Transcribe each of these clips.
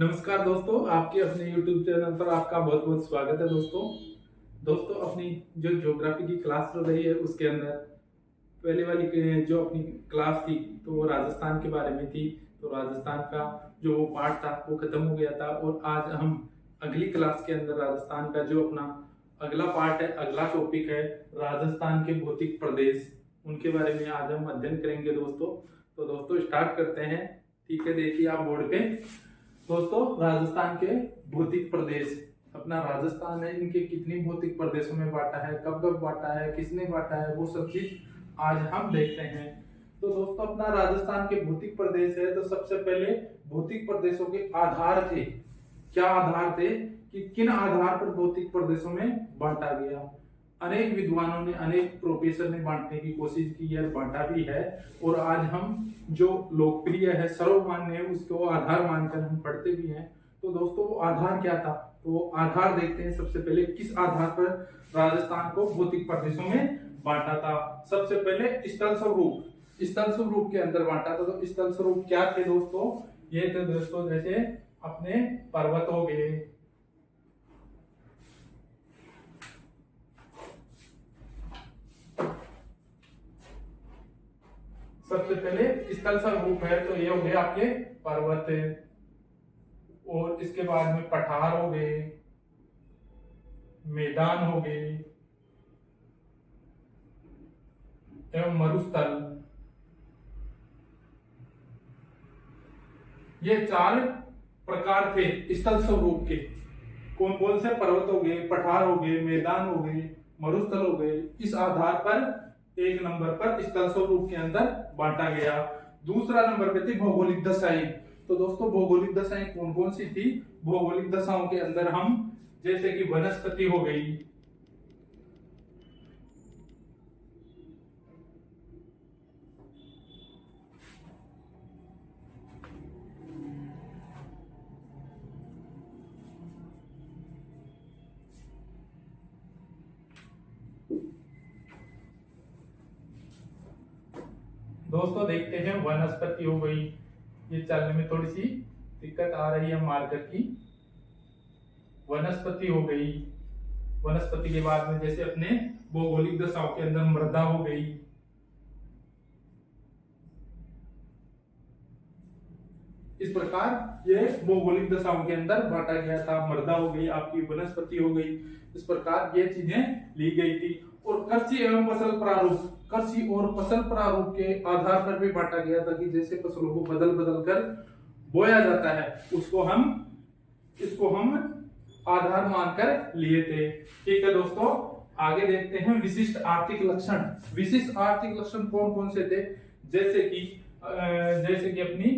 नमस्कार दोस्तों, आपके अपने YouTube चैनल पर आपका बहुत बहुत स्वागत है दोस्तों अपनी जो ज्योग्राफी की क्लास चल रही है उसके अंदर पहले वाली जो अपनी क्लास थी तो वो राजस्थान के बारे में थी। तो राजस्थान का जो वो पार्ट था वो खत्म हो गया था और आज हम अगली क्लास के अंदर राजस्थान का जो अपना अगला पार्ट है, अगला टॉपिक है राजस्थान के भौतिक प्रदेश, उनके बारे में आज हम अध्ययन करेंगे दोस्तों। तो दोस्तों स्टार्ट करते हैं। ठीक है, देखिए आप बोर्ड पे दोस्तों राजस्थान के भौतिक प्रदेश, अपना राजस्थान है, इनके कितनी भौतिक प्रदेशों में बांटा है, कब कब बांटा है, किसने बांटा है, वो सब चीज आज हम देखते हैं। तो दोस्तों अपना राजस्थान के भौतिक प्रदेश है, तो सबसे पहले भौतिक प्रदेशों के आधार थे। क्या आधार थे कि किन आधार पर भौतिक प्रदेशों में बांटा गया। अनेक विद्वानों ने, अनेक प्रोफेसर ने बांटने की कोशिश की है, बांटा भी है। और आज हम जो लोकप्रिय है, सर्वमान्य है, उसको आधार मानकर हम पढ़ते भी हैं। तो दोस्तों वो आधार क्या था, तो वो आधार देखते हैं। सबसे पहले किस आधार पर राजस्थान को भौतिक प्रदेशों में बांटा था। सबसे पहले स्थल स्वरूप, स्थल स्वरूप के अंदर बांटा था। तो स्थल स्वरूप क्या थे दोस्तों, ये थे दोस्तों जैसे अपने पर्वत हो गए, सबसे पहले स्थल स्वरूप है तो ये हो गए आपके पर्वत, और इसके बाद में पठार हो गए, मैदान हो गए एवं मरुस्थल। ये चार प्रकार थे स्थल स्वरूप के। कौन कौन से, पर्वत हो गए, पठार हो गए, मैदान हो गए, मरुस्थल हो गए। इस आधार पर एक नंबर पर स्थल स्वरूप के अंदर बांटा गया। दूसरा नंबर पे थी भौगोलिक दशाएं। तो दोस्तों भौगोलिक दशाएं कौन कौन सी थी, भौगोलिक दशाओं के अंदर हम जैसे कि वनस्पति हो गई, दोस्तों देखते हैं वनस्पति हो गई, ये चलने में थोड़ी सी दिक्कत आ रही है मार्कर की। वनस्पति हो गई, वनस्पति के बाद में जैसे अपने भौगोलिक दशाओं के अंदर मृदा हो गई, इस प्रकार ये भौगोलिक दशाओं के अंदर बांटा गया था। मृदा हो गई, आपकी वनस्पति हो गई, इस प्रकार ये चीजें ली गई थी। और कृषि एवं फसल प्रारूप, कृषि और फसल प्रारूप के आधार पर भी बांटा गया था कि जैसे फसलों को बदल बदल कर बोया जाता है, इसको हम आधार मानकर लिए थे। ठीक है दोस्तों, आगे देखते हैं विशिष्ट आर्थिक लक्षण। विशिष्ट आर्थिक लक्षण कौन कौन से थे, जैसे कि अपनी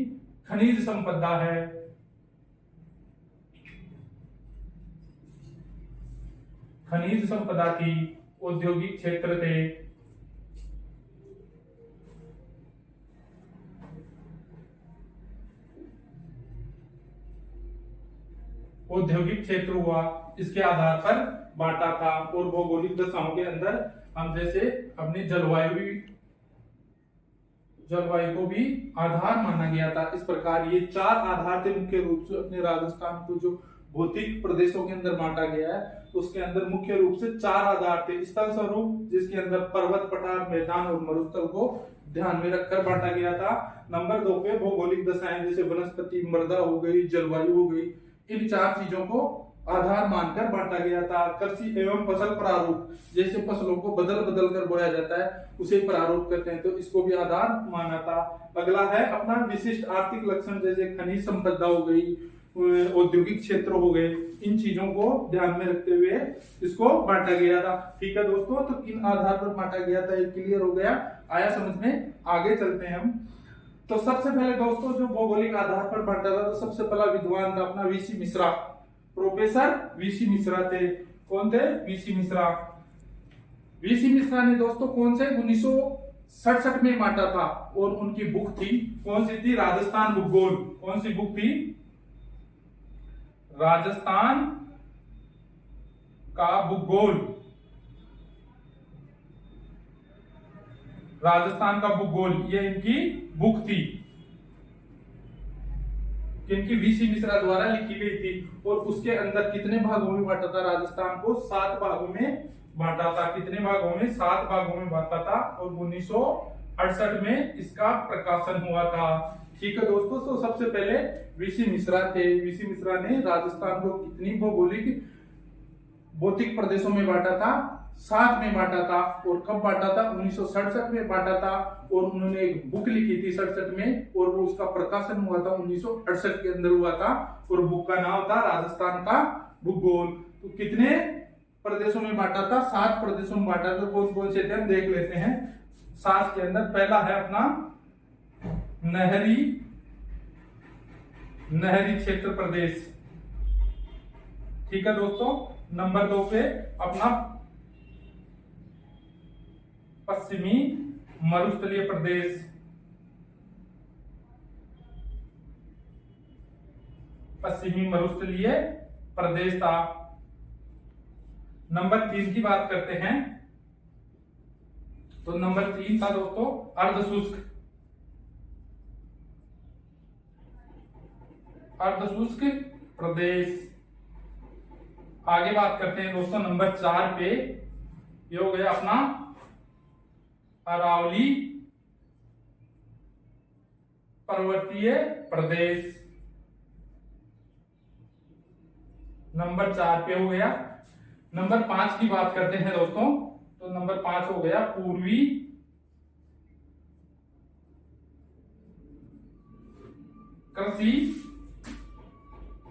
खनिज संपदा है, खनिज संपदा थी, औद्योगिक क्षेत्र थे, औद्योगिक क्षेत्र हुआ, इसके आधार पर बांटा था। और भौगोलिक दशाओं के अंदर हम जैसे अपनी जलवायु को भी आधार माना गया था। इस प्रकार ये चार आधार थे मुख्य रूप से अपने राजस्थान को जो भौतिक प्रदेशों के अंदर बांटा गया है, उसके अंदर मुख्य रूप से चार आधार थे। स्थल स्वरूप जिसके अंदर पर्वत, पठार, मैदान और मरुस्थल को ध्यान में रखकर बांटा गया था। नंबर 2 पे भौगोलिक दशाएं जैसे वनस्पति, मृदा हो गई, जलवायु हो गई, इन चार चीजों को आधार मानकर बांटा गया था। कृषि एवं फसल प्रारूप, जैसे फसलों को बदल बदल कर बोया जाता है उसे प्रारूप कहते हैं, तो इसको भी आधार माना था। अगला है अपना विशिष्ट आर्थिक लक्षण, जैसे खनिज संपदा हो गई, औद्योगिक क्षेत्र हो गए, इन चीजों को ध्यान में रखते हुए इसको बांटा गया था। ठीक है दोस्तों, तो किन आधार पर बांटा गया था ये क्लियर हो गया, आया समझ में। आगे चलते हैं हम। तो सबसे पहले दोस्तों जो भौगोलिक आधार पर बांटा था, तो सबसे पहला विद्वान था अपना VC Mishra, professor VC Mishra थे। कौन थे, वीसी मिश्रा। वीसी मिश्रा ने दोस्तों कौन से 1967 में बांटा था, और उनकी बुक थी, कौन सी थी, राजस्थान भूगोल। कौन सी बुक थी, राजस्थान का भूगोल, राजस्थान का भूगोल, ये इनकी बुक थी। क्योंकि वीसी मिश्रा द्वारा लिखी गई थी। और उसके अंदर कितने भागों में बांटा था राजस्थान को? 7 भागों में बांटा था। कितने भागों में? 7 भागों में बांटा था। और 1968 में इसका प्रकाशन हुआ था। ठीक है दोस्तों, तो सबसे पहले वीसी मिश्रा थे। वीसी मिश्रा ने राजस्थान को कितनी भौतिक प्रदेशों में बांटा था? 7 में बांटा था। और कब बांटा था? 1967 में बांटा था। और उन्होंने एक बुक लिखी थी 67 में, और वो उसका प्रकाशन हुआ था 1968 के अंदर हुआ था। और बुक का नाम था राजस्थान का भूगोल। तो कितने प्रदेशों में बांटा था? 7 प्रदेशों में बांटा था। कौन कौन से थे हम देख लेते हैं। 7 के अंदर पहला है अपना नहरी क्षेत्र प्रदेश। ठीक है दोस्तों। नंबर 2 पे अपना पश्चिमी मरुस्थलीय प्रदेश। पश्चिमी मरुस्थलीय प्रदेश था। नंबर 3 की बात करते हैं, तो नंबर 3 था दोस्तों अर्धशुष्क प्रदेश। आगे बात करते हैं दोस्तों नंबर 4 पे, ये हो गया अपना अरावली पर्वतीय प्रदेश। नंबर 4 पे हो गया। नंबर 5 की बात करते हैं दोस्तों, तो नंबर 5 हो गया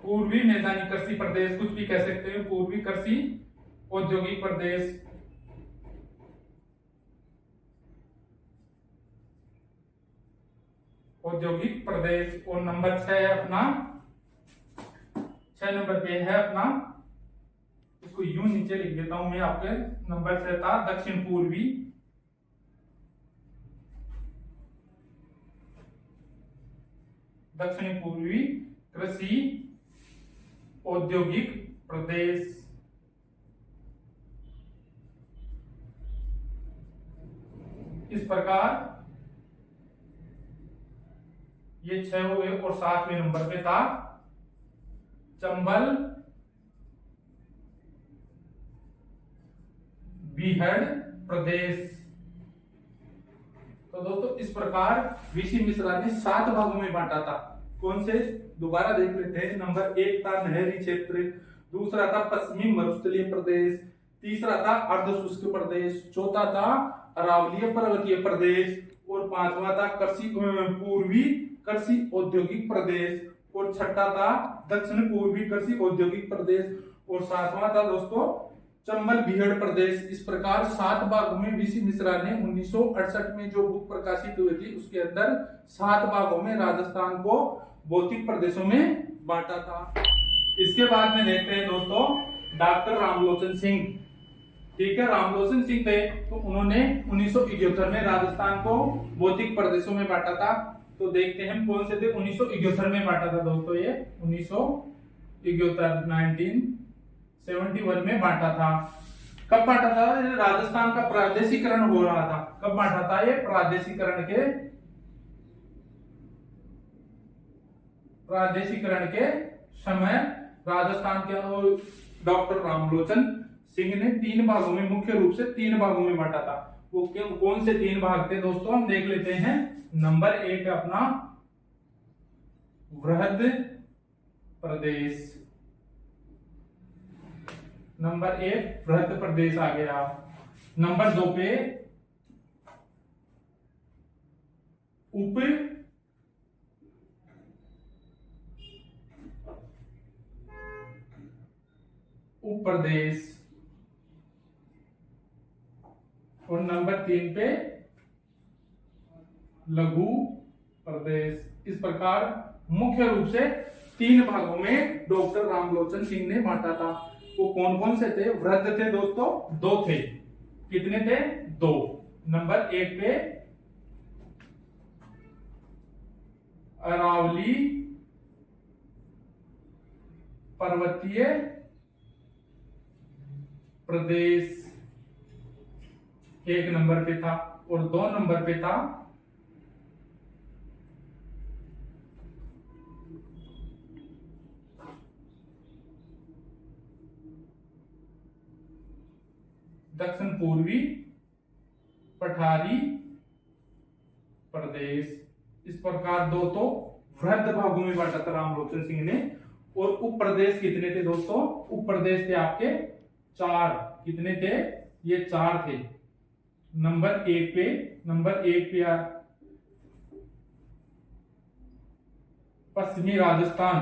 पूर्वी मैदानी कृषि प्रदेश, कुछ भी कह सकते हैं। पूर्वी कृषि औद्योगिक प्रदेश। औद्योगिक प्रदेश। और नंबर 6 है अपना, 6 नंबर पे है अपना, इसको यूं नीचे लिख देता हूं मैं आपके। नंबर 6 था दक्षिण पूर्वी कृषि औद्योगिक प्रदेश। इस प्रकार ये 6 हुए। और 7वें नंबर पे था चंबल बीहड़ प्रदेश। तो दोस्तों इस प्रकार वीसी मिश्रा ने 7 भागों में बांटा था। कौन से? दोबारा देख लेते हैं। नंबर 1 था नहरी क्षेत्र, दूसरा था पश्चिमी मरुस्थलीय प्रदेश, तीसरा था अर्धशुष्क प्रदेश, चौथा था अरावलीय पर्वतीय प्रदेश, और 5वां था पूर्वी कृषि औद्योगिक प्रदेश, और 6ठा था दक्षिण पूर्वी कृषि औद्योगिक प्रदेश, और 7वां था दोस्तों चंबल बीहड़ प्रदेश। इस प्रकार 7 भागों में वीसी मिश्रा ने 1968 में जो बुक प्रकाशित हुई थी उसके अंदर 7 भागों में राजस्थान को भौतिक प्रदेशों में बांटा था। इसके बाद में देखते हैं दोस्तों डॉक्टर रामलोचन सिंह। ठीक है, रामलोचन सिंह थे, तो उन्होंने 1971 में राजस्थान को भौतिक प्रदेशों में बांटा था। तो देखते हैं कौन से थे। 1971 में बांटा था दोस्तों, ये 1971 में बांटा था। कब बांटा था? राजस्थान का प्रादेशिकरण हो रहा था। कब बांटा था? ये प्रादेशिकरण के समय राजस्थान के डॉक्टर रामलोचन सिंह ने 3 भागों में, मुख्य रूप से 3 भागों में बांटा था। वो कौन से 3 भाग थे दोस्तों, हम देख लेते हैं। नंबर 1 अपना वृहद प्रदेश। नंबर 1 वृहद प्रदेश आ गया। नंबर 2 पे उप प्रदेश, और नंबर 3 पे लघु प्रदेश। इस प्रकार मुख्य रूप से 3 भागों में डॉक्टर रामलोचन सिंह ने बांटा था। वो कौन कौन से थे? वृहद थे दोस्तों, 2 थे। कितने थे? 2। नंबर 1 पे अरावली पर्वतीय प्रदेश 1 नंबर पे था, और 2 नंबर पे था दक्षिण पूर्वी पठारी प्रदेश। इस प्रकार दोस्तों वृहद भागों में बांटा था रामलोचन सिंह ने। और उप प्रदेश कितने थे दोस्तों? उप प्रदेश थे आपके 4। कितने थे? ये 4 थे। नंबर एक पे पश्चिमी राजस्थान,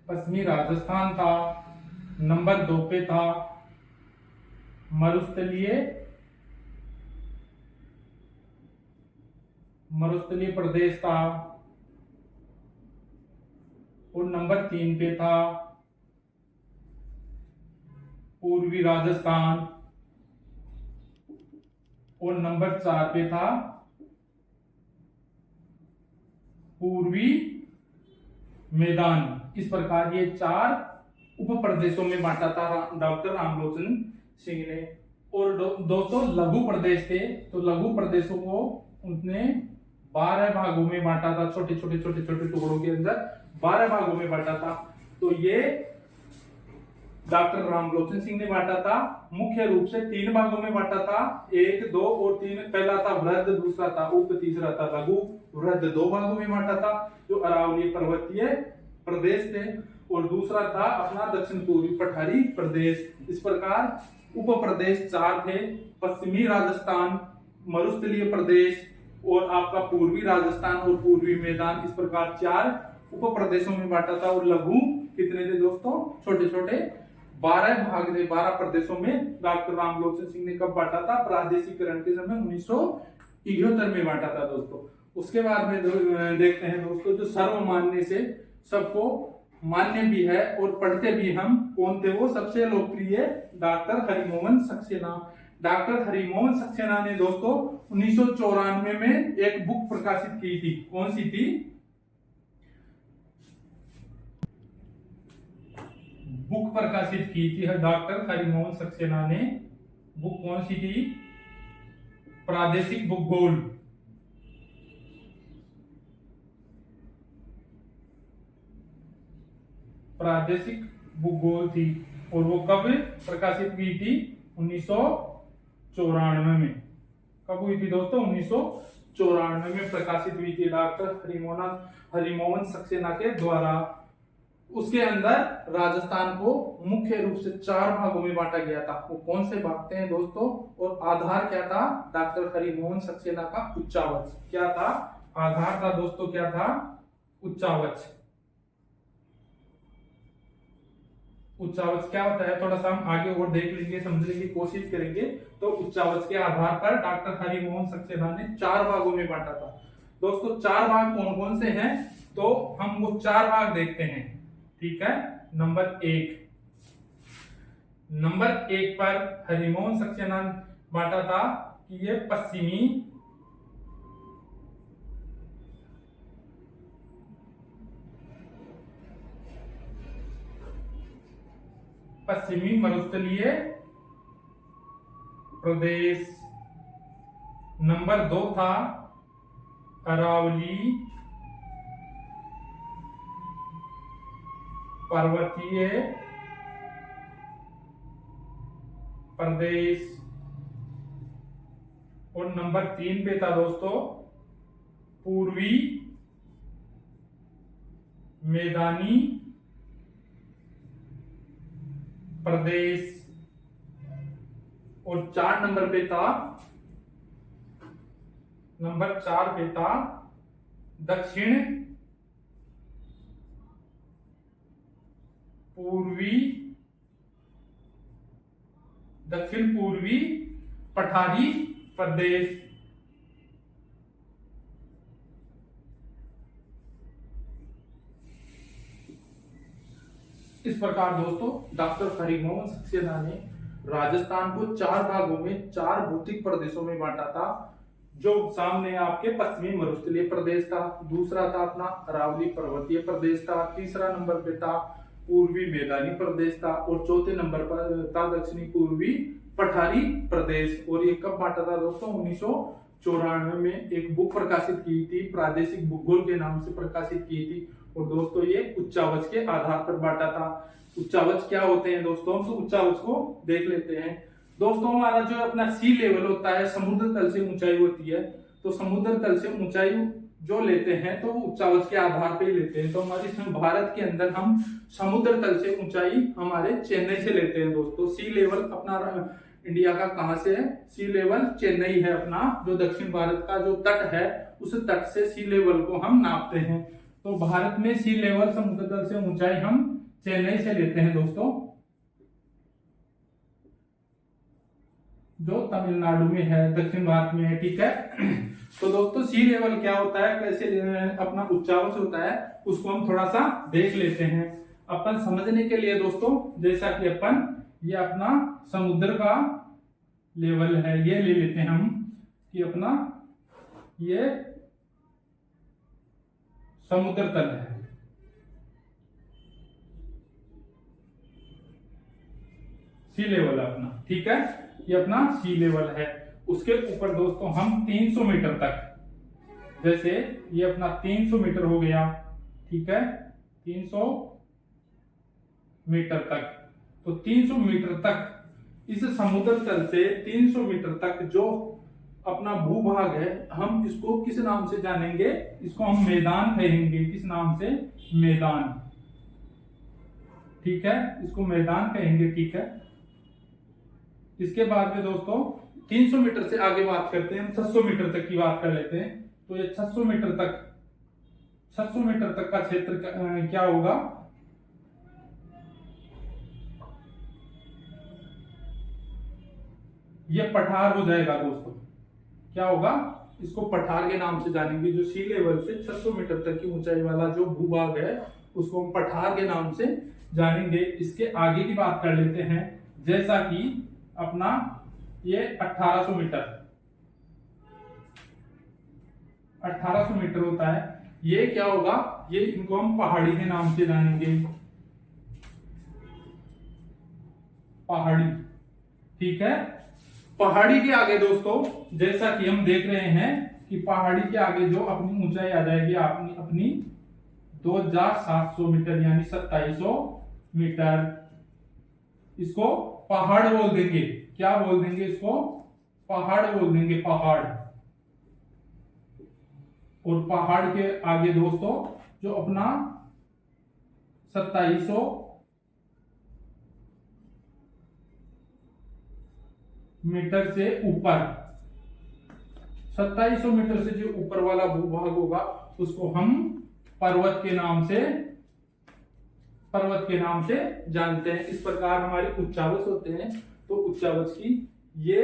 पश्चिमी राजस्थान था। नंबर 2 पे था मरुस्थलीय प्रदेश था। और नंबर 3 पे था पूर्वी राजस्थान। और नंबर 4 पे था पूर्वी मैदान। इस प्रकार ये 4 उप प्रदेशों में बांटा था डॉक्टर रामलोचन सिंह ने। और दोस्तों लघु प्रदेश थे, तो लघु प्रदेशों को उनने 12 भागों में बांटा था। छोटे छोटे टुकड़ों के अंदर 12 भागों में बांटा था। तो ये डॉक्टर रामलोचन सिंह ने बांटा था। मुख्य रूप से 3 भागों में बांटा था, 1, 2 और 3। पहला था वृहद, दूसरा था उप, तीसरा था लघु। वृहद 2 भागों में बांटा था जो अरावली पर्वतीय प्रदेश थे, और दूसरा था अपना दक्षिण पूर्वी पठारी प्रदेश। इस प्रकार उप प्रदेश 4 थे, पश्चिमी राजस्थान, मरुस्थलीय प्रदेश और आपका पूर्वी राजस्थान और पूर्वी मैदान। इस प्रकार 4 उप प्रदेशों में बांटा था। और लघु कितने थे दोस्तों? छोटे छोटे 12 भाग थे। 12 प्रदेशों में डॉक्टर रामलोचन सिंह ने कब बांटा था? प्रादेशिकरण के समय 1971 में बांटा था दोस्तों। उसके बाद में देखते हैं दोस्तों जो सर्वमान्य से सबको मान्य भी है और पढ़ते भी हम, कौन थे वो? सबसे लोकप्रिय डॉक्टर हरिमोहन सक्सेना। डॉक्टर हरिमोहन सक्सेना ने दोस्तों 1994 में एक बुक प्रकाशित की थी। कौन सी थी? बुक प्रकाशित की थी डॉक्टर हरिमोहन सक्सेना ने। बुक कौन सी थी? प्रादेशिक भूगोल। प्रादेशिक भूगोल थी। और वो कब प्रकाशित हुई थी? 1994 में। कब हुई थी दोस्तों? 1994 में प्रकाशित हुई थी डॉक्टर हरिमोहन सक्सेना के द्वारा। उसके अंदर राजस्थान को मुख्य रूप से 4 भागों में बांटा गया था। वो कौन से भाग थे दोस्तों? और आधार क्या था? डॉक्टर हरिमोहन सक्सेना का उच्चावच। क्या था? आधार था दोस्तों, क्या था? उच्चावच। उच्चावच क्या होता है थोड़ा सा हम आगे और देख लेंगे, समझने की कोशिश करेंगे। तो उच्चावच के आधार पर डॉक्टर हरिमोहन सक्सेना ने 4 भागों में बांटा था दोस्तों। 4 भाग कौन कौन से हैं? तो हम वो 4 भाग देखते हैं, ठीक है। नंबर 1 पर हरिमोहन सक्सेना बांटा था कि ये पश्चिमी मरुस्थलीय प्रदेश। नंबर 2 था अरावली पर्वतीय प्रदेश। और नंबर 3 पे था दोस्तों पूर्वी मैदानी प्रदेश। और 4 नंबर पे था दक्षिण पूर्वी पठारी प्रदेश। इस प्रकार दोस्तों डॉक्टर हरिमोहन सक्सेना ने राजस्थान को 4 भागों में 4 भौतिक प्रदेशों में बांटा था। जो सामने आपके पश्चिमी मरुस्थलीय प्रदेश था, दूसरा था अपना अरावली पर्वतीय प्रदेश था, तीसरा नंबर पे था पूर्वी मैदानी प्रदेश था, और चौथे नंबर पर था दक्षिणी पूर्वी पठारी प्रदेश। और ये कब बांटा था दोस्तों? 1994 में एक बुक प्रकाशित की थी, प्रादेशिक भूगोल के नाम से प्रकाशित की थी। और दोस्तों ये उच्चावच के आधार पर बांटा था। उच्चावच क्या होते हैं दोस्तों, तो उच्चावच को देख लेते हैं। दोस्तों हमारा जो अपना सी लेवल होता है, समुद्र तल से ऊंचाई होती है, तो समुद्र तल से ऊंचाई जो लेते हैं तो वो उच्चावच के आधार पे ही लेते हैं। तो हमारे इसमें भारत के अंदर हम समुद्र तल से ऊंचाई हमारे चेन्नई से लेते हैं दोस्तों। सी लेवल अपना इंडिया का कहां से है, सी लेवल चेन्नई है अपना, जो दक्षिण भारत का जो तट है उस तट से सी लेवल को हम नापते हैं। तो भारत में सी लेवल समुद्र तल से ऊंचाई हम चेन्नई से लेते हैं दोस्तों, जो तमिलनाडु में है, दक्षिण भारत में है, ठीक है। तो दोस्तों सी लेवल क्या होता है, कैसे अपना उच्चावच होता है, उसको हम थोड़ा सा देख लेते हैं अपन समझने के लिए दोस्तों। जैसा कि अपन ये अपना समुद्र का लेवल है, ये ले लेते हैं हम कि अपना ये समुद्र तल है, सी लेवल अपना, ठीक है, ये अपना सी लेवल है। उसके ऊपर दोस्तों हम 300 मीटर तक, जैसे ये अपना 300 मीटर हो गया, ठीक है, 300 मीटर तक, तो 300 मीटर तक इस समुद्र तल से 300 मीटर तक जो अपना भूभाग है, हम इसको किस नाम से जानेंगे, इसको हम मैदान कहेंगे। किस नाम से, मैदान, ठीक है, इसको मैदान कहेंगे, ठीक है। इसके बाद में दोस्तों 300 मीटर से आगे बात करते हैं, हम 600 मीटर तक की बात कर लेते हैं। तो ये 600 मीटर तक, 600 मीटर तक का क्षेत्र क्या होगा, ये पठार हो जाएगा दोस्तों। क्या होगा, इसको पठार के नाम से जानेंगे। जो सी लेवल से 600 मीटर तक की ऊंचाई वाला जो भूभाग है उसको हम पठार के नाम से जानेंगे। इसके आगे की बात कर लेते हैं, जैसा कि अपना ये 1800 मीटर, 1800 मीटर होता है, ये क्या होगा, ये इनको हम पहाड़ी के नाम से जानेंगे, पहाड़ी, ठीक है। पहाड़ी के आगे दोस्तों जैसा कि हम देख रहे हैं कि पहाड़ी के आगे जो अपनी ऊंचाई आ जाएगी अपनी 2700 मीटर यानी 2700 मीटर, इसको पहाड़ बोल देंगे। क्या बोल देंगे, इसको पहाड़ बोल देंगे, पहाड़। और पहाड़ के आगे दोस्तों जो अपना 2700 मीटर से ऊपर, 2700 मीटर से जो ऊपर वाला भूभाग होगा उसको हम पर्वत के नाम से जानते हैं। इस प्रकार हमारे उच्चावच होते हैं। तो उच्चावच की ये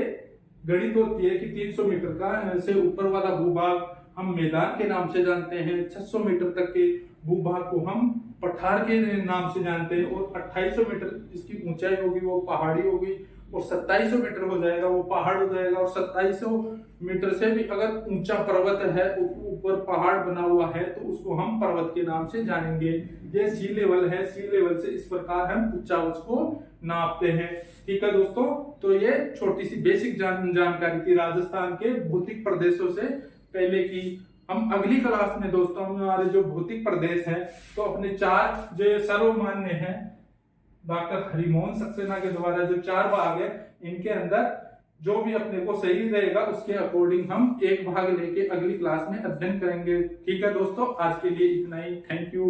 गणित होती है कि 300 मीटर का से ऊपर वाला भूभाग हम मैदान के नाम से जानते हैं, 600 मीटर तक के भूभाग को हम पठार के नाम से जानते हैं, और 2800 मीटर इसकी ऊंचाई होगी वो पहाड़ी होगी, और 2700 मीटर हो जाएगा वो पहाड़ हो जाएगा। और 2700 मीटर से भी अगर ऊंचा पर्वत है, ऊपर पहाड़ बना हुआ है, तो उसको हम पर्वत के नाम से जानेंगे। ये सी लेवल है, सी लेवल से इस प्रकार हम उच्चावच को नापते हैं, ठीक है दोस्तों। तो ये छोटी सी बेसिक जानकारी थी राजस्थान के भौतिक प्रदेशों से पहले की। हम अगली क्लास में दोस्तों हमारे जो भौतिक प्रदेश है, तो अपने 4 जो सर्वमान्य है डॉक्टर हरिमोहन सक्सेना के द्वारा जो 4 भाग है, इनके अंदर जो भी अपने को सही रहेगा उसके अकॉर्डिंग हम एक भाग लेके अगली क्लास में अध्ययन करेंगे, ठीक है दोस्तों। आज के लिए इतना ही, थैंक यू।